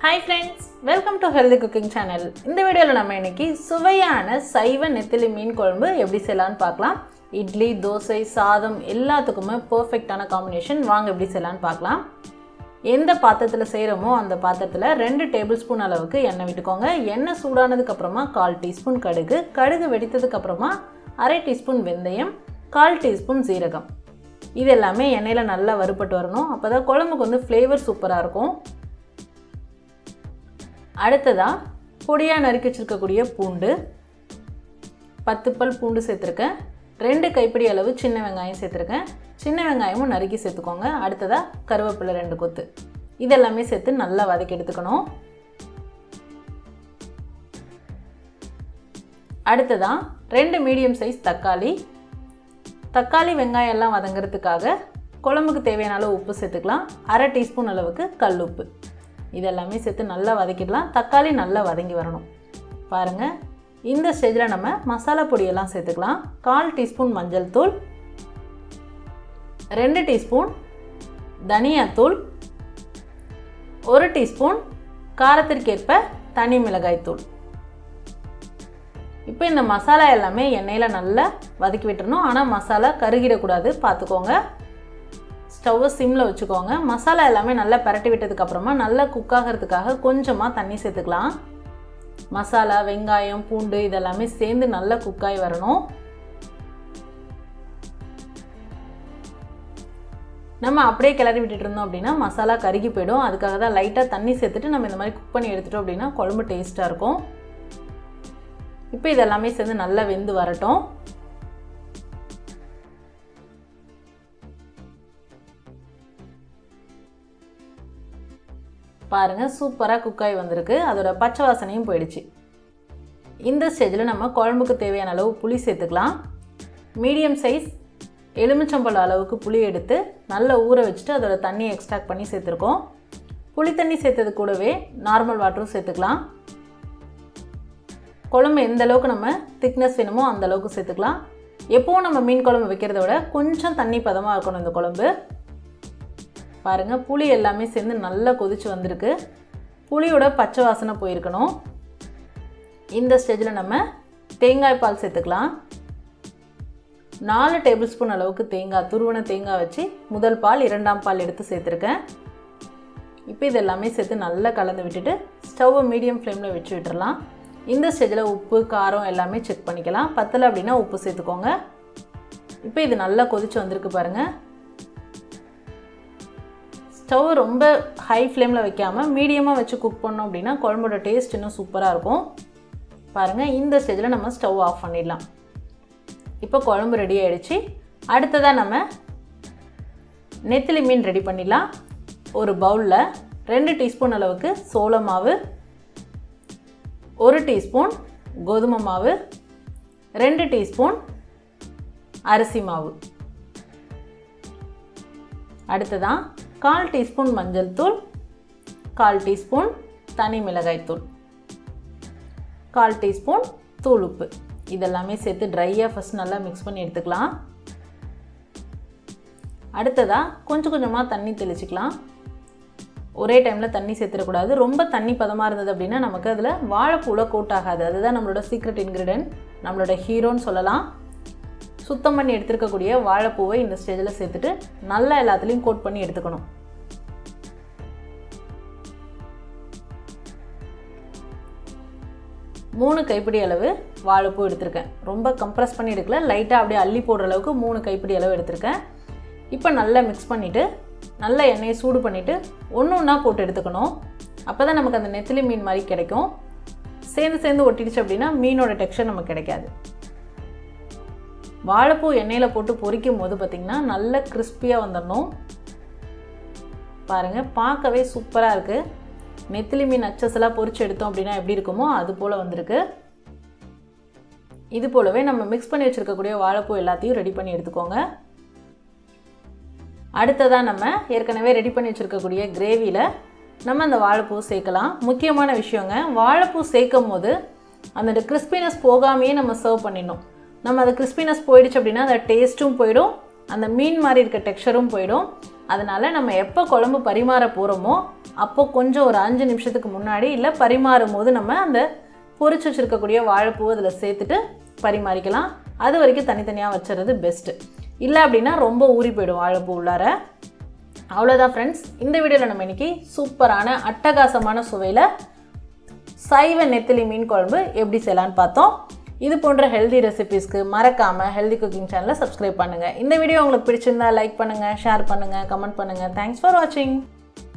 Hi friends, welcome to Healthy Cooking Channel. இந்த வீடியோல நம்ம இன்னைக்கு சுவையான சைவ நெத்திலி மீன் குழம்பு எப்படி செய்யலாம்னு பார்க்கலாம். இட்லி, தோசை, சாதம் எல்லாத்துக்குமே பெர்ஃபெக்ட்டான காம்பினேஷன். வாங்க எப்படி செய்யலாம்னு பார்க்கலாம். எந்த பாத்திரத்துல செய்றோமோ அந்த பாத்திரத்துல 2 டேபிள்ஸ்பூன் அளவுக்கு எண்ணெய் விட்டுக்கோங்க. எண்ணெய் சூடானதுக்கு அப்புறமா 1/4 டீஸ்பூன் கடுகு, கடுகு வெடித்ததுக்கு அப்புறமா 1/2 டீஸ்பூன் வெந்தயம், 1/4 டீஸ்பூன் சீரகம். இது எல்லாமே எண்ணெயில நல்லா வறுபட்டு வரணும். அப்பதான் குழம்புக்கு வந்து ஃப்ளேவர் சூப்பரா இருக்கும். அடுத்ததா பொடியாக நறுக்கி வச்சிருக்கக்கூடிய பூண்டு 10 பல் பூண்டு சேர்த்துருக்கேன். 2 கைப்பிடி அளவு சின்ன வெங்காயம் சேர்த்துருக்கேன். சின்ன வெங்காயமும் நறுக்கி சேர்த்துக்கோங்க. அடுத்ததா கருவேப்பிலை 2 கொத்து. இதெல்லாமே சேர்த்து நல்லா வதக்கி எடுத்துக்கணும். அடுத்ததா 2 மீடியம் சைஸ் தக்காளி. தக்காளி வெங்காயம் எல்லாம் வதங்கிறதுக்காக குழம்புக்கு தேவையான அளவு உப்பு சேர்த்துக்கலாம். 1/2 டீஸ்பூன் அளவுக்கு கல் உப்பு. இதெல்லாமே சேர்த்து நல்லா வதக்கிடலாம். தக்காளி நல்லா வதங்கி வரணும். பாருங்கள், இந்த ஸ்டேஜில் நம்ம மசாலா பொடியெல்லாம் சேர்த்துக்கலாம். 1/4 டீஸ்பூன் மஞ்சள் தூள், 2 டீஸ்பூன் தனியாத்தூள், 1 டீஸ்பூன் காரத்திற்கேற்ப தனி மிளகாய் தூள். இப்போ இந்த மசாலா எல்லாமே எண்ணெயில் நல்லா வதக்கி விட்டுறணும். ஆனால் மசாலா கருகிடக்கூடாது, பார்த்துக்கோங்க. ஸ்டவ்வை சிம்மில் வச்சுக்கோங்க. மசாலா எல்லாமே நல்லா பரட்டி விட்டதுக்கப்புறமா நல்லா குக் ஆகிறதுக்காக கொஞ்சமாக தண்ணி சேர்த்துக்கலாம். மசாலா, வெங்காயம், பூண்டு இதெல்லாமே சேர்ந்து நல்லா குக்காகி வரணும். நம்ம அப்படியே கிளறி விட்டுட்டு இருந்தோம் அப்படின்னா மசாலா கருகி போயிடும். அதுக்காக தான் லைட்டாக தண்ணி சேர்த்துட்டு நம்ம இந்த மாதிரி குக் பண்ணி எடுத்துட்டோம் அப்படின்னா குழம்பு டேஸ்ட்டாக இருக்கும். இப்போ இதெல்லாமே சேர்ந்து நல்லா வெந்து வரட்டும். பாருங்கள், சூப்பராக குக்காய் வந்திருக்கு. அதோட பச்சை வாசனையும் போயிடுச்சு. இந்த ஸ்டேஜில் நம்ம குழம்புக்கு தேவையான அளவு புளி சேர்த்துக்கலாம். மீடியம் சைஸ் எலுமிச்சம்பழம் அளவுக்கு புளி எடுத்து நல்லா ஊற வச்சுட்டு அதோட தண்ணியை எக்ஸ்ட்ராக்ட் பண்ணி சேர்த்துருக்கோம். புளி தண்ணி சேர்த்தது கூடவே நார்மல் வாட்டரும் சேர்த்துக்கலாம். குழம்பு எந்த அளவுக்கு நம்ம திக்னஸ் வேணுமோ அந்த அளவுக்கு சேர்த்துக்கலாம். எப்போவும் நம்ம மீன் குழம்பு வைக்கிறத விட கொஞ்சம் தண்ணி பதமாக இருக்கணும் இந்த குழம்பு. பாருங்கள், புளி எல்லாமே சேர்ந்து நல்லா கொதிச்சு வந்திருக்கு. புளியோட பச்சை வாசனை போயிருக்கணும். இந்த ஸ்டேஜில் நம்ம தேங்காய் பால் சேர்த்துக்கலாம். 4 டேபிள் ஸ்பூன் அளவுக்கு தேங்காய், துருவன தேங்காய் வச்சு முதல் பால், 2ஆம் பால் எடுத்து சேர்த்துருக்கேன். இப்போ இது எல்லாமே சேர்த்து நல்லா கலந்து விட்டுட்டு ஸ்டவ்வை மீடியம் ஃப்ளேமில் வச்சு விட்டுறலாம். இந்த ஸ்டேஜில் உப்பு, காரம் எல்லாமே செக் பண்ணிக்கலாம். பத்தலை அப்படின்னா உப்பு சேர்த்துக்கோங்க. இப்போ இது நல்லா கொதிச்சு வந்திருக்கு பாருங்கள். ஸ்டவ் ரொம்ப ஹை ஃப்ளேமில் வைக்காமல் மீடியமாக வச்சு குக் பண்ணோம் அப்படின்னா குழம்போட டேஸ்ட் இன்னும் சூப்பராக இருக்கும். பாருங்கள், இந்த ஸ்டேஜில் நம்ம ஸ்டவ் ஆஃப் பண்ணிடலாம். இப்போ குழம்பு ரெடி ஆகிடுச்சு. அடுத்ததாக நம்ம நெத்திலி மீன் ரெடி பண்ணிடலாம். ஒரு பவுலில் 2 டீஸ்பூன் அளவுக்கு சோள மாவு, 1 டீஸ்பூன் கோதுமை மாவு, 2 டீஸ்பூன் அரிசி மாவு. அடுத்ததான் 1/4 டீஸ்பூன் மஞ்சள் தூள், 1/4 டீஸ்பூன் தனி மிளகாய் தூள், 1/4 டீஸ்பூன் தூள் உப்பு. இதெல்லாமே சேர்த்து ட்ரையாக ஃபஸ்ட் நல்லா மிக்ஸ் பண்ணி எடுத்துக்கலாம். அடுத்ததாக கொஞ்சம் கொஞ்சமாக தண்ணி தெளிச்சிக்கலாம். ஒரே டைமில் தண்ணி சேர்த்துடக்கூடாது. ரொம்ப தண்ணி பதமாக இருந்தது அப்படின்னா நமக்கு அதில் வாழைப்பூவில் கோட் ஆகாது. அதுதான் நம்மளோட சீக்ரெட் இன்க்ரீடியன்ட், நம்மளோட ஹீரோன்னு சொல்லலாம். சுத்தம் பண்ணி எடுத்துருக்கக்கூடிய வாழைப்பூவை இந்த ஸ்டேஜில் சேர்த்துட்டு நல்லா எல்லாத்துலேயும் கோட் பண்ணி எடுத்துக்கணும். மூணு கைப்பிடி அளவு வாழைப்பூ எடுத்திருக்கேன். ரொம்ப கம்ப்ரெஸ் பண்ணி எடுக்கல, லைட்டாக அப்படியே அள்ளி போடுற அளவுக்கு 3 கைப்பிடி அளவு எடுத்திருக்கேன். இப்போ நல்லா மிக்ஸ் பண்ணிவிட்டு நல்லா எண்ணெயை சூடு பண்ணிவிட்டு ஒன்று ஒன்றா போட்டு எடுத்துக்கணும். அப்போ தான் நமக்கு அந்த நெத்திலி மீன் மாதிரி கிடைக்கும். சேர்ந்து ஒட்டிடுச்சு அப்படின்னா மீனோட டெக்ஸ்சர் நமக்கு கிடைக்காது. வாழைப்பூ எண்ணெயில் போட்டு பொரிக்கும் போது பார்த்திங்கன்னா நல்ல கிறிஸ்பியாக வந்துடணும். பாருங்கள், பார்க்கவே சூப்பராக இருக்குது. நெத்திலி மீன் அச்சஸெல்லாம் பொரிச்சு எடுத்தோம் அப்படின்னா எப்படி இருக்குமோ அது போல் வந்திருக்கு. இது போலவே நம்ம மிக்ஸ் பண்ணி வச்சுருக்கக்கூடிய வாழைப்பூ எல்லாத்தையும் ரெடி பண்ணி எடுத்துக்கோங்க. அடுத்ததாக நம்ம ஏற்கனவே ரெடி பண்ணி வச்சுருக்கக்கூடிய கிரேவியில் நம்ம அந்த வாழைப்பூ சேர்க்கலாம். முக்கியமான விஷயங்க, வாழைப்பூ சேர்க்கும் போது அந்த கிறிஸ்பினஸ் போகாமையே நம்ம சர்வ் பண்ணிடணும். நம்ம அது கிறிஸ்பினஸ் போயிடுச்சு அப்படின்னா அந்த டேஸ்ட்டும் போயிடும், அந்த மீன் மாதிரி இருக்க டெக்ஸ்சரும் போயிடும். அதனால் நம்ம எப்போ குழம்பு பரிமாற போகிறோமோ அப்போ கொஞ்சம் ஒரு 5 நிமிஷத்துக்கு முன்னாடி இல்லை பரிமாறும் போது நம்ம அந்த பொரிச்சு வச்சுருக்கக்கூடிய வாழைப்பூ அதில் சேர்த்துட்டு பரிமாறிக்கலாம். அது வரைக்கும் தனித்தனியாக வச்சுறது பெஸ்ட்டு. இல்லை அப்படின்னா ரொம்ப ஊறி போயிடும் வாழைப்பூ உள்ளார. அவ்வளோதான் ஃப்ரெண்ட்ஸ், இந்த வீடியோவில் நம்ம இன்றைக்கி சூப்பரான அட்டகாசமான சுவையில் சைவ நெத்திலி மீன் குழம்பு எப்படி செய்யலான்னு பார்த்தோம். இது போன்ற ஹெல்தி ரெசிபீஸ்க்கு மறக்காமல் ஹெல்தி குக்கிங் சேனலை சப்ஸ்கிரைப் பண்ணுங்கள். இந்த வீடியோ உங்களுக்கு பிடிச்சிருந்தா லைக் பண்ணுங்கள், ஷேர் பண்ணுங்கள், கமெண்ட் பண்ணுங்கள். தேங்க்ஸ் ஃபார் வாட்சிங்.